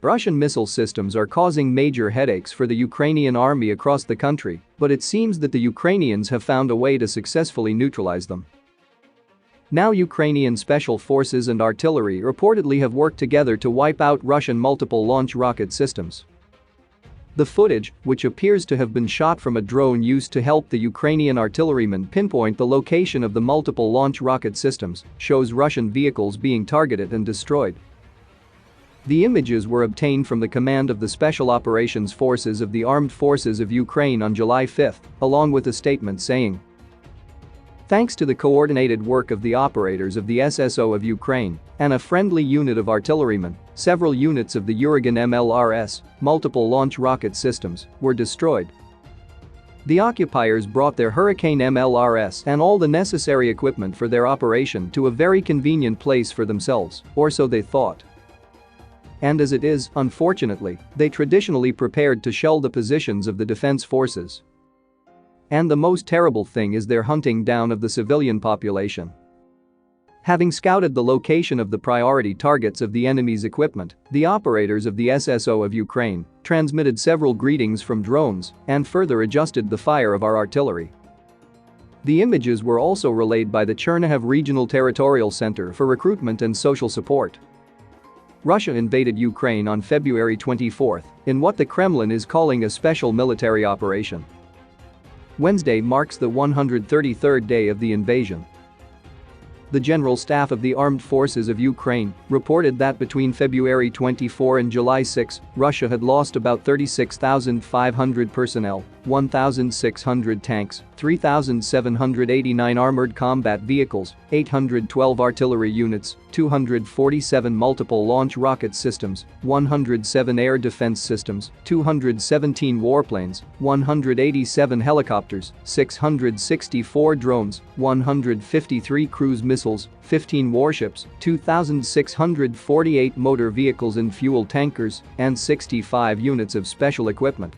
Russian missile systems are causing major headaches for the Ukrainian army across the country, but it seems that the Ukrainians have found a way to successfully neutralize them. Now Ukrainian special forces and artillery reportedly have worked together to wipe out Russian multiple launch rocket systems. The footage, which appears to have been shot from a drone used to help the Ukrainian artillerymen pinpoint the location of the multiple launch rocket systems, shows Russian vehicles being targeted and destroyed. The images were obtained from the command of the Special Operations Forces of the Armed Forces of Ukraine on July 5, along with a statement saying, "Thanks to the coordinated work of the operators of the SSO of Ukraine and a friendly unit of artillerymen, several units of the Uragan Mlrs, multiple launch rocket systems, were destroyed. The occupiers brought their Hurricane Mlrs and all the necessary equipment for their operation to a very convenient place for themselves, or so they thought. And as it is, unfortunately, they traditionally prepared to shell the positions of the defense forces. And the most terrible thing is their hunting down of the civilian population." Having scouted the location of the priority targets of the enemy's equipment, the operators of the SSO of Ukraine transmitted several greetings from drones and further adjusted the fire of our artillery. The images were also relayed by the Chernihiv Regional Territorial Center for Recruitment and Social Support. Russia invaded Ukraine on February 24 in what the Kremlin is calling a special military operation. Wednesday marks the 133rd day of the invasion. The General Staff of the Armed Forces of Ukraine reported that between February 24 and July 6, Russia had lost about 36,500 personnel, 1,600 tanks, 3,789 armored combat vehicles, 812 artillery units, 247 multiple launch rocket systems, 107 air defense systems, 217 warplanes, 187 helicopters, 664 drones, 153 cruise missiles, 15 warships, 2,648 motor vehicles and fuel tankers, and 65 units of special equipment.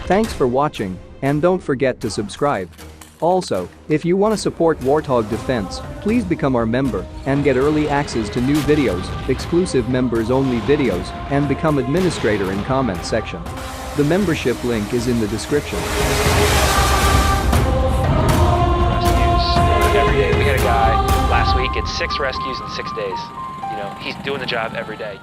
Thanks for watching, and don't forget to subscribe. Also, if you want to support Warthog Defense, please become our member and get early access to new videos, exclusive members-only videos, and become administrator in comment section. The membership link is in the description. Rescues every day. We had a guy last week, it's 6 rescues in 6 days. He's doing the job every day.